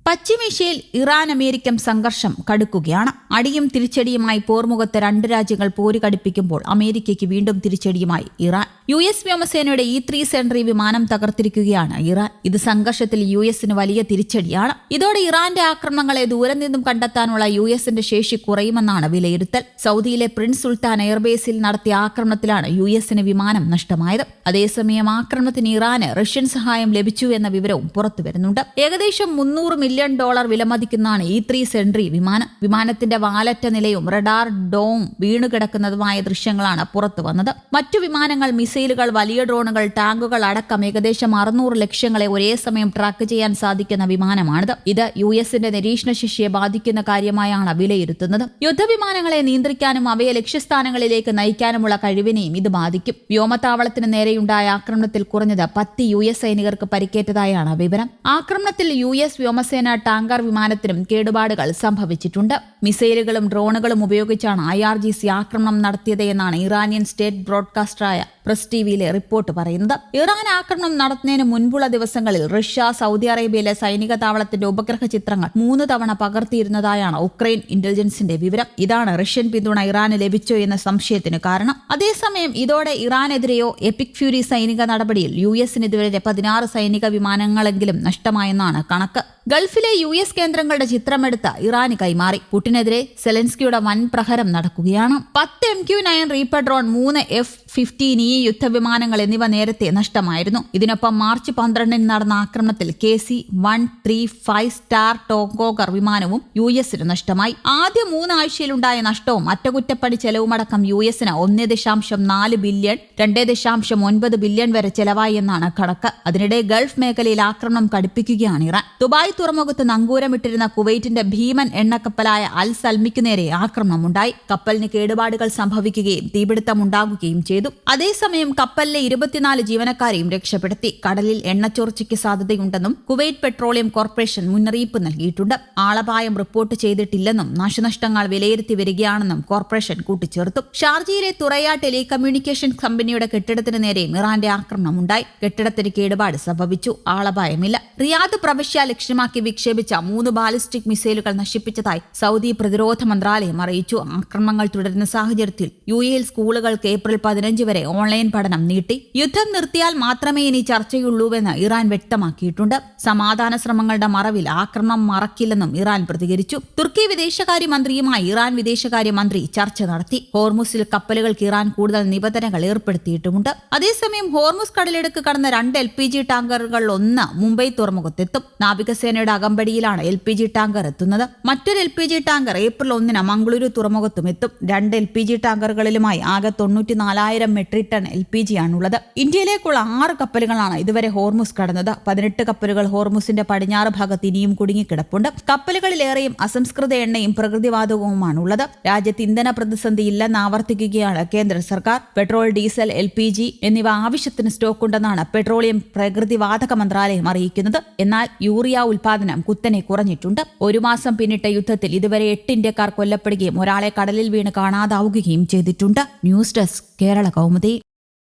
പശ്ചിമേഷ്യയിൽ Iran American സംഘർഷം കടുക്കുകയാണ്. അടിയും തിരിച്ചടിയുമായി പോർമുഖത്ത് രണ്ട് രാജ്യങ്ങൾ പോര് കടുപ്പിക്കുമ്പോൾ അമേരിക്കയ്ക്ക് വീണ്ടും തിരിച്ചടിയുമായി ഇറാൻ. US വ്യോമസേനയുടെ E-3 സെൻട്രി വിമാനം തകർത്തിരിക്കുകയാണ് ഇറാൻ. ഇത് സംഘർഷത്തിൽ US-ന് വലിയ തിരിച്ചടിയാണ്. ഇതോടെ ഇറാന്റെ ആക്രമണങ്ങളെ ദൂരെ നിന്നും കണ്ടെത്താനുള്ള US-ന്റെ ശേഷി കുറയുമെന്നാണ് വിലയിരുത്തൽ. സൗദിയിലെ പ്രിൻസ് സുൽത്താൻ എയർബേസിൽ നടത്തിയ ആക്രമണത്തിലാണ് US-ന് വിമാനം നഷ്ടമായത്. അതേസമയം ആക്രമണത്തിന് ഇറാന് റഷ്യൻ സഹായം ലഭിച്ചു എന്ന വിവരവും പുറത്തുവരുന്നുണ്ട്. ഏകദേശം $300 മില്യൺ വിലമതിക്കുന്നതാണ് E-3 സെൻട്രി വിമാനം. വിമാനത്തിന്റെ വാലറ്റ നിലയും റഡാർ ഡോം വീണുകിടക്കുന്നതുമായ ദൃശ്യങ്ങളാണ് പുറത്തു വന്നത്. മറ്റു വിമാനങ്ങൾ, മിസൈലുകൾ, വലിയ ഡ്രോണുകൾ, ടാങ്കുകൾ അടക്കം ഏകദേശം 600 ലക്ഷ്യങ്ങളെ ഒരേ സമയം ട്രാക്ക് ചെയ്യാൻ സാധിക്കുന്ന വിമാനമാണിത്. ഇത് US-ന്റെ നിരീക്ഷണ ശേഷിയെ ബാധിക്കുന്ന കാര്യമായാണ് വിലയിരുത്തുന്നത്. യുദ്ധവിമാനങ്ങളെ നിയന്ത്രിക്കാനും അവയെ ലക്ഷ്യസ്ഥാനങ്ങളിലേക്ക് നയിക്കാനുമുള്ള കഴിവിനെയും ഇത് ബാധിക്കും. വ്യോമത്താവളത്തിന് നേരെയുണ്ടായ ആക്രമണത്തിൽ കുറഞ്ഞത് 10 US സൈനികർക്ക് പരിക്കേറ്റതായാണ് വിവരം. ആക്രമണത്തിൽ US വ്യോമസേന ടാങ്കർ വിമാനത്തിനും കേടുപാടുകൾ സംഭവിച്ചിട്ടുണ്ട്. മിസൈലുകളും ഡ്രോണുകളും ഉപയോഗിച്ചാണ് IRGC ആക്രമണം നടത്തിയത് എന്നാണ് ഇറാനിയൻ സ്റ്റേറ്റ് ബ്രോഡ്കാസ്റ്ററായ പ്രസ് ടിവിയിലെ റിപ്പോർട്ട് പറയുന്നത്. ഇറാൻ ആക്രമണം നടത്തുന്നതിന് മുൻപുള്ള ദിവസങ്ങളിൽ റഷ്യ സൗദി അറേബ്യയിലെ സൈനിക താവളത്തിന്റെ ഉപഗ്രഹ ചിത്രങ്ങൾ 3 തവണ പകർത്തിയിരുന്നതായാണ് ഉക്രൈൻ ഇന്റലിജൻസിന്റെ വിവരം. ഇതാണ് റഷ്യൻ പിന്തുണ ഇറാന് ലഭിച്ചോ എന്ന സംശയത്തിന് കാരണം. അതേസമയം ഇതോടെ ഇറാനെതിരെയോ എപ്പിക് ഫ്യൂരി സൈനിക നടപടിയിൽ US-ന് ഇതുവരെ 16 സൈനിക വിമാനങ്ങളെങ്കിലും നഷ്ടമായെന്നാണ് കണക്ക്. ഗൾഫിലെ US കേന്ദ്രങ്ങളുടെ ചിത്രമെടുത്ത് ഇറാന് കൈമാറി. പുടിനെതിരെ സെലൻസ്കിയുടെ വൻ പ്രഹരം നടക്കുകയാണ്. 10 MQ-9 റീപ്പർ ഡ്രോൺ, 3 F-15E യുദ്ധവിമാനങ്ങൾ എന്നിവ നേരത്തെ നഷ്ടമായിരുന്നു. ഇതിനൊപ്പം മാർച്ച് 12-ന് നടന്ന ആക്രമണത്തിൽ KC-135 സ്റ്റാർ ടോങ്കോഗർ വിമാനവും US-ന് നഷ്ടമായി. ആദ്യ 3 ആഴ്ചയിലുണ്ടായ നഷ്ടവും അറ്റകുറ്റപ്പണി ചെലവുമടക്കം US-ന് 1.4 ബില്യൺ 2.9 ബില്യൺ വരെ ചെലവായി എന്നാണ് കണക്ക്. അതിനിടെ ഗൾഫ് മേഖലയിൽ ആക്രമണം കടുപ്പിക്കുകയാണ് ഇറാൻ. ദുബായ് തുറമുഖത്ത് നങ്കൂരമിട്ടിരുന്ന കുവൈറ്റിന്റെ ഭീമൻ എണ്ണക്കപ്പലായ അൽ സൽമിക്ക് നേരെ ആക്രമണമുണ്ടായി. കപ്പലിന് കേടുപാടുകൾ സംഭവിക്കുകയും തീപിടുത്തമുണ്ടാകുകയും ചെയ്തു. അതേസമയം കപ്പലിലെ 24 ജീവനക്കാരെയും രക്ഷപ്പെടുത്തി. കടലിൽ എണ്ണച്ചോർച്ചയ്ക്ക് സാധ്യതയുണ്ടെന്നും കുവൈറ്റ് പെട്രോളിയം കോർപ്പറേഷൻ മുന്നറിയിപ്പ് നൽകിയിട്ടുണ്ട്. ആളപായം റിപ്പോർട്ട് ചെയ്തിട്ടില്ലെന്നും നാശനഷ്ടങ്ങൾ വിലയിരുത്തി വരികയാണെന്നും കോർപ്പറേഷൻ കൂട്ടിച്ചേർത്തു. ഷാർജയിലെ തുറയ ടെലികമ്മ്യൂണിക്കേഷൻ കമ്പനിയുടെ കെട്ടിടത്തിന് നേരെയും ഇറാന്റെ ആക്രമണമുണ്ടായി. കെട്ടിടത്തിന് കേടുപാട് സംഭവിച്ചു. ആളപായമില്ല. റിയാദ് പ്രവിശ്യ ലക്ഷ്യമാക്കി വിക്ഷേപിച്ച 3 ബാലിസ്റ്റിക് മിസൈലുകൾ നശിപ്പിച്ചതായി സൗദി പ്രതിരോധ മന്ത്രാലയം അറിയിച്ചു. ആക്രമണങ്ങൾ തുടരുന്ന സാഹചര്യത്തിൽ UAE സ്കൂളുകൾക്ക് ഏപ്രിൽ 15 വരെ ഓൺലൈൻ പഠനം നീട്ടി. യുദ്ധം നിർത്തിയാൽ മാത്രമേ ഇനി ചർച്ചയുള്ളൂവെന്ന് ഇറാൻ വ്യക്തമാക്കിയിട്ടുണ്ട്. സമാധാന ശ്രമങ്ങളുടെ മറവിൽ ആക്രമണം മറക്കില്ലെന്നും ഇറാൻ പ്രതികരിച്ചു. തുർക്കി വിദേശകാര്യമന്ത്രിയുമായി ഇറാൻ വിദേശകാര്യമന്ത്രി ചർച്ച നടത്തി. ഹോർമുസിൽ കപ്പലുകൾക്ക് ഇറാൻ കൂടുതൽ നിബന്ധനകൾ ഏർപ്പെടുത്തിയിട്ടുമുണ്ട്. അതേസമയം ഹോർമുസ് കടലിടുക്ക് കടന്ന 2 LPG ടാങ്കറുകൾ ഒന്ന് മുംബൈ തുറമുഖത്തെത്തും. നാവികസേനയുടെ അകമ്പടിയിലാണ് LPG ടാങ്കർ എത്തുന്നത്. മറ്റൊരു LPG ടാങ്കർ ഏപ്രിൽ 1-ന് മംഗളൂരു തുറമുഖത്തും എത്തും. 2 LPG ടാങ്കറുകളിലുമായി ആകെ 94,000 മെട്രിക് ടൺ LPG ആണുള്ളത്. ഇന്ത്യയിലേക്കുള്ള 6 കപ്പലുകളാണ് ഇതുവരെ ഹോർമുസ് കടന്നത്. 18 കപ്പലുകൾ ഹോർമുസിന്റെ പടിഞ്ഞാറ് ഭാഗത്ത് ഇനിയും കുടുങ്ങിക്കിടപ്പുണ്ട്. കപ്പലുകളിലേറെയും അസംസ്കൃത എണ്ണയും പ്രകൃതിവാതകവുമാണുള്ളത്. രാജ്യത്ത് ഇന്ധന പ്രതിസന്ധി ഇല്ലെന്ന് ആവർത്തിക്കുകയാണ് കേന്ദ്ര സർക്കാർ. പെട്രോൾ, ഡീസൽ, LPG എന്നിവ ആവശ്യത്തിന് സ്റ്റോക്കുണ്ടെന്നാണ് പെട്രോളിയം പ്രകൃതിവാതക മന്ത്രാലയം അറിയിക്കുന്നത്. എന്നാൽ യൂറിയ ഉൽപാദനം കുത്തനെ കുറഞ്ഞിട്ടുണ്ട്. 1 മാസം പിന്നിട്ട യുദ്ധത്തിൽ ഇതുവരെ 8 ഇന്ത്യക്കാർ കൊല്ലപ്പെടുകയും ഒരാളെ കടലിൽ വീണ് കാണാതാവുകയും ചെയ്തിട്ടുണ്ട്. News desk, Kerala Kaumudi.